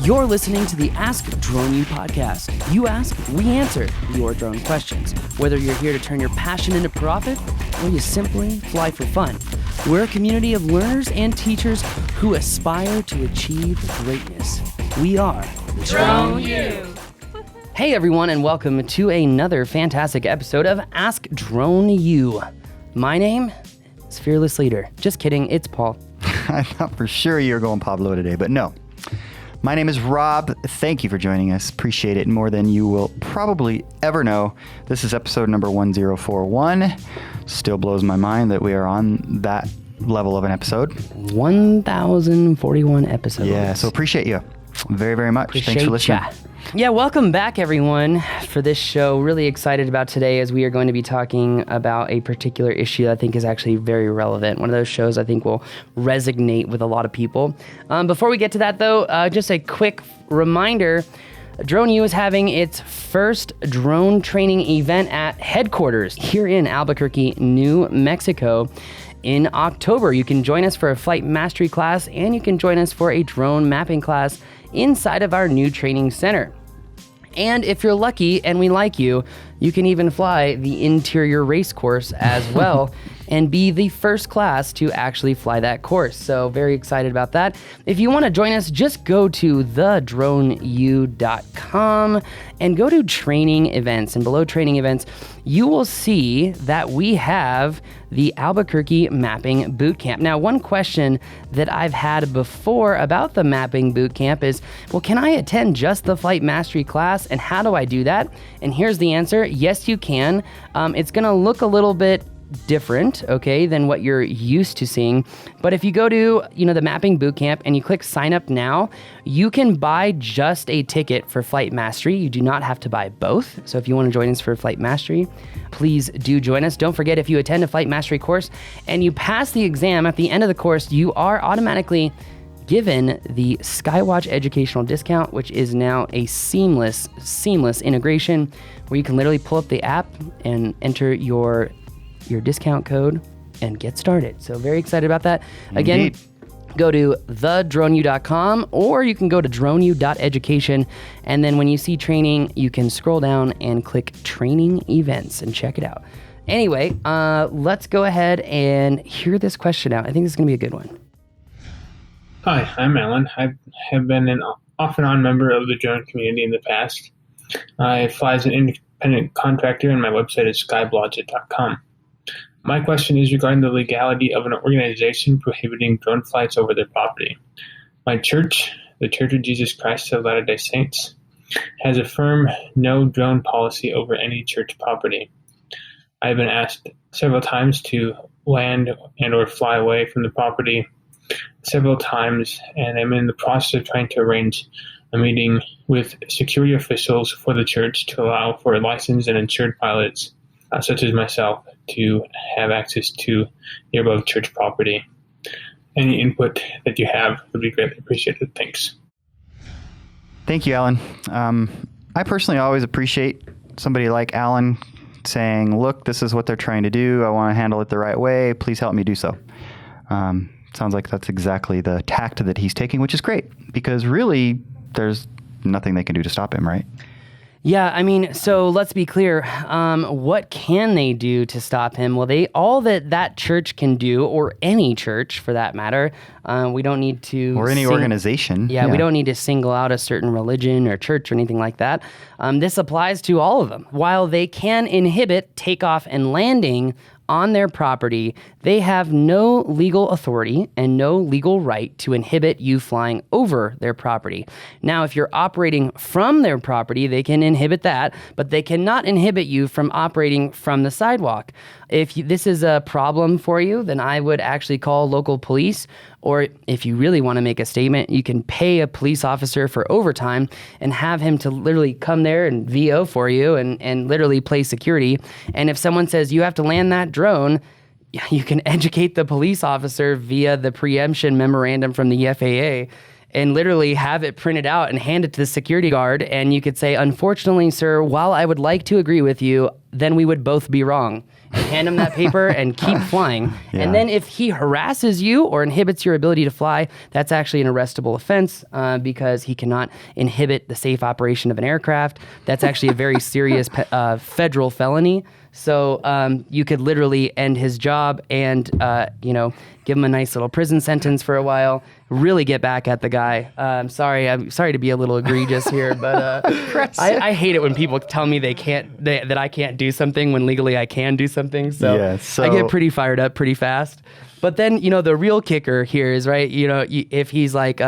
You're listening to the Ask Drone U podcast. You ask, we answer your drone questions. Whether you're here to turn your passion into profit or you simply fly for fun, we're a community of learners and teachers who aspire to achieve greatness. We are Drone U. Hey everyone, and welcome to another fantastic episode of Ask Drone U. My name is Fearless Leader. Just kidding, it's Paul. I thought for sure you were going Pablo today, but no. My name is Rob. Thank you for joining us. Appreciate it more than you will probably ever know. This is episode number 1041. Still blows my mind that we are on that level of an episode. 1041 episodes. Yeah, so appreciate you very, very much. Thanks for listening. Yeah, welcome back, everyone, for this show. Really excited about today as we are going to be talking about a particular issue that I think is actually very relevant. One of those shows I think will resonate with a lot of people. Before we get to that, though, just a quick reminder. Drone U is having its first drone training event at headquarters here in Albuquerque, New Mexico. In October, you can join us for a flight mastery class, and you can join us for a drone mapping class inside of our new training center. And if you're lucky and we like you, you can even fly the interior race course as well and be the first class to actually fly that course. So very excited about that. If you want to join us, just go to thedroneu.com and go to training events. And below training events, you will see that we have the Albuquerque Mapping Bootcamp. Now, one question that I've had before about the Mapping Bootcamp is, well, can I attend just the Flight Mastery class, and how do I do that? And here's the answer. Yes, you can. It's going to look a little bit different, okay, than what you're used to seeing. But if you go to, the Mapping Bootcamp and you click sign up now, you can buy just a ticket for Flight Mastery. You do not have to buy both. So if you want to join us for Flight Mastery, please do join us. Don't forget, if you attend a Flight Mastery course and you pass the exam at the end of the course, you are automatically given the Skywatch educational discount, which is now a seamless integration where you can literally pull up the app and enter your discount code and get started. So very excited about that. Again, Indeed. Go to thedroneu.com, or you can go to droneu.education, and then when you see training, you can scroll down and click training events and check it out. Anyway, let's go ahead and hear this question out. I think this is going to be a good one. Hi, I'm Alan. I have been an off and on member of the drone community in the past. I fly as an independent contractor, and my website is skyblodget.com. My question is regarding the legality of an organization prohibiting drone flights over their property. My church, the Church of Jesus Christ of Latter-day Saints, has a firm no drone policy over any church property. I have been asked several times to land and or fly away from the property several times, and I'm in the process of trying to arrange a meeting with security officials for the church to allow for licensed and insured pilots, such as myself, to have access to the above church property. Any input that you have would be greatly appreciated. Thanks. Thank you, Alan. I personally always appreciate somebody like Alan saying, look, this is what they're trying to do. I want to handle it the right way. Please help me do so. Sounds like that's exactly the tact that he's taking, which is great, because really there's nothing they can do to stop him, right? Yeah, I mean, so let's be clear. What can they do to stop him? Well, all that church can do, or any church for that matter, we don't need to... Or any organization. Yeah, we don't need to single out a certain religion or church or anything like that. This applies to all of them. While they can inhibit takeoff and landing on their property, they have no legal authority and no legal right to inhibit you flying over their property. Now, if you're operating from their property, they can inhibit that, but they cannot inhibit you from operating from the sidewalk. If this is a problem for you, then I would actually call local police, or if you really want to make a statement, you can pay a police officer for overtime and have him to literally come there and VO for you and literally play security. And if someone says you have to land that drone, you can educate the police officer via the preemption memorandum from the FAA and literally have it printed out and hand it to the security guard. And you could say, unfortunately, sir, while I would like to agree with you, then we would both be wrong. And hand him that paper and keep flying. Yeah. And then if he harasses you or inhibits your ability to fly, that's actually an arrestable offense because he cannot inhibit the safe operation of an aircraft. That's actually a very serious federal felony. So you could literally end his job and, give him a nice little prison sentence for a while, really get back at the guy. I'm sorry to be a little egregious here, but I hate it when people tell me that I can't do something when legally I can do something. So, I get pretty fired up pretty fast. But then, the real kicker here is, right, if he's like...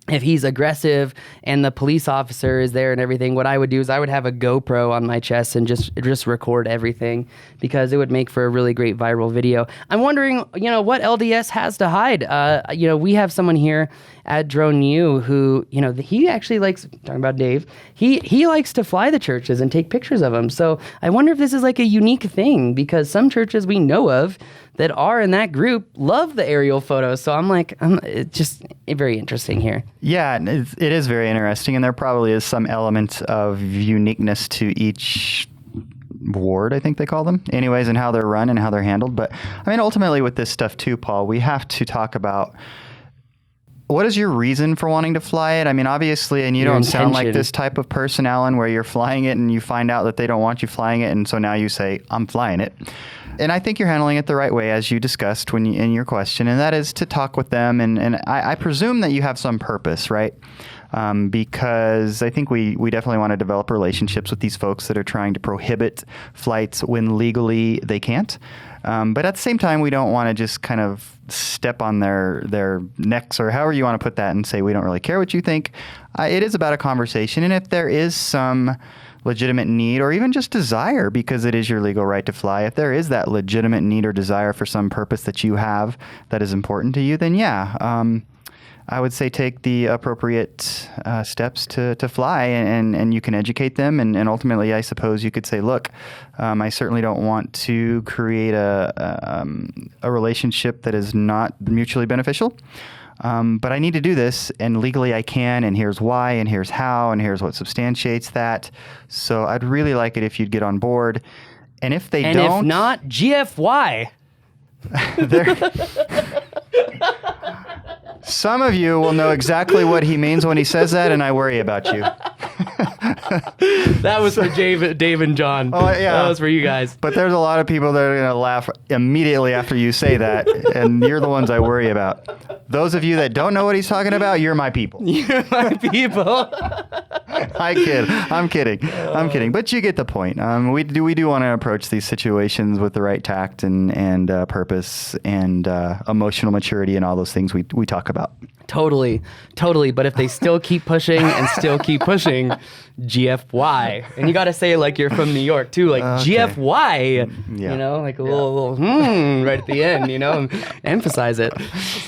if he's aggressive and the police officer is there and everything, what I would do is I would have a GoPro on my chest and just record everything because it would make for a really great viral video. I'm wondering, what LDS has to hide. We have someone here at Drone U who, he actually likes, talking about Dave, he likes to fly the churches and take pictures of them. So I wonder if this is like a unique thing because some churches we know of that are in that group love the aerial photos. So I'm like, it's just very interesting here. Yeah, it is very interesting, and there probably is some element of uniqueness to each ward, I think they call them, anyways, and how they're run and how they're handled. But I mean, ultimately with this stuff too, Paul, we have to talk about what is your reason for wanting to fly it? I mean, obviously, and you don't sound like this type of person, Alan, where you're flying it and you find out that they don't want you flying it, and so now you say, I'm flying it. And I think you're handling it the right way, as you discussed in your question, and that is to talk with them. And I presume that you have some purpose, right? Because I think we definitely want to develop relationships with these folks that are trying to prohibit flights when legally they can't. But at the same time, we don't want to just kind of step on their necks or however you want to put that and say we don't really care what you think. It is about a conversation, and if there is some legitimate need or even just desire, because it is your legal right to fly, if there is that legitimate need or desire for some purpose that you have that is important to you, then I would say take the appropriate steps to fly, and you can educate them. And ultimately, I suppose you could say, look, I certainly don't want to create a relationship that is not mutually beneficial. But I need to do this, and legally I can, and here's why, and here's how, and here's what substantiates that. So I'd really like it if you'd get on board. And if they don't... And if not, GFY. Some of you will know exactly what he means when he says that, and I worry about you. That was for Dave and John. Oh, yeah. That was for you guys. But there's a lot of people that are going to laugh immediately after you say that, and you're the ones I worry about. Those of you that don't know what he's talking about, you're my people. You're my people. I'm kidding. But you get the point. We do want to approach these situations with the right tact and purpose and emotional maturity and all those things we talk about. Totally. But if they still keep pushing and still keep pushing, GFY. And you got to say it like you're from New York too, like okay. GFY, yeah. Like a little right at the end, and emphasize it.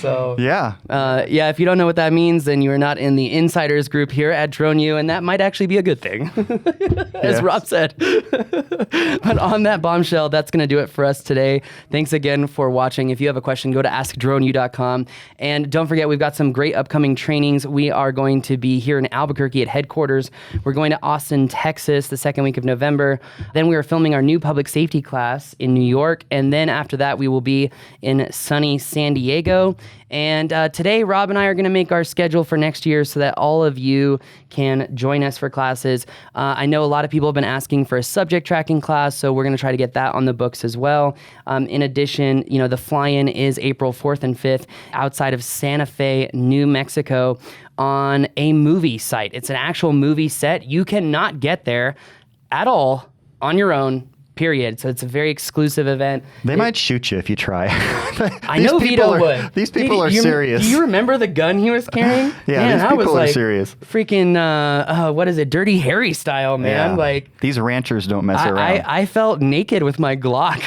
So if you don't know what that means, then you are not in the insiders group here at Drone U, and that might actually be a good thing, as Rob said. But on that bombshell, that's going to do it for us today. Thanks again for watching. If you have a question, go to askdroneu.com. And don't forget, we've got some great upcoming trainings. We are going to be here in Albuquerque at headquarters. We're going to Austin, Texas, the second week of November. Then we are filming our new public safety class in New York. And then after that, we will be in sunny San Diego. And today, Rob and I are going to make our schedule for next year so that all of you can join us for classes. I know a lot of people have been asking for a subject tracking class, so we're going to try to get that on the books as well. In addition, the fly-in is April 4th and 5th outside of Santa Fe, New Mexico, on a movie site. It's an actual movie set. You cannot get there at all on your own. Period. So it's a very exclusive event. They might shoot you if you try. I know Vito would. These people are serious. Do you remember the gun he was carrying? Yeah, these people are serious. Freaking, what is it? Dirty Harry style, man. Yeah. Like these ranchers don't mess around. I felt naked with my Glock.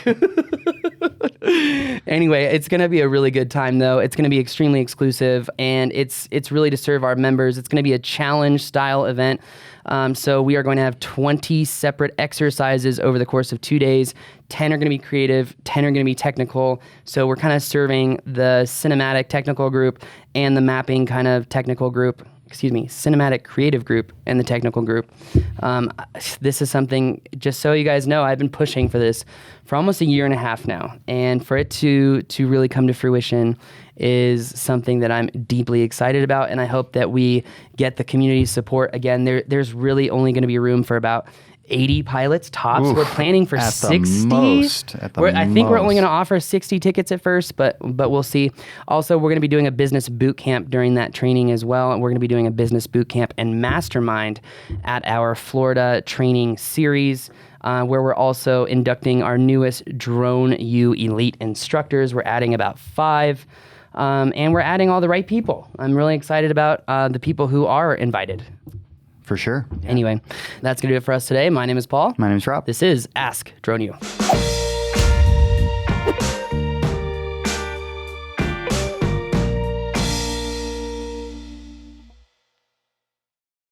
Anyway, it's going to be a really good time, though. It's going to be extremely exclusive, and it's really to serve our members. It's going to be a challenge-style event. So we are going to have 20 separate exercises over the course of 2 days. 10 are going to be creative, 10 are going to be technical. So we're kind of serving the cinematic technical group and the mapping kind of technical group. Cinematic creative group and the technical group. This is something, just so you guys know, I've been pushing for this for almost a year and a half now. And for it to really come to fruition is something that I'm deeply excited about. And I hope that we get the community support. Again, there's really only going to be room for about 80 pilots tops. Oof, we're planning for 60. I think we're only going to offer 60 tickets at first, but we'll see. Also, we're going to be doing a business boot camp during that training as well. And we're going to be doing a business boot camp and mastermind at our Florida training series, where we're also inducting our newest Drone U Elite instructors. We're adding about 5. And we're adding all the right people. I'm really excited about the people who are invited. For sure. Anyway, that's going to do it for us today. My name is Paul. My name is Rob. This is Ask Drone U.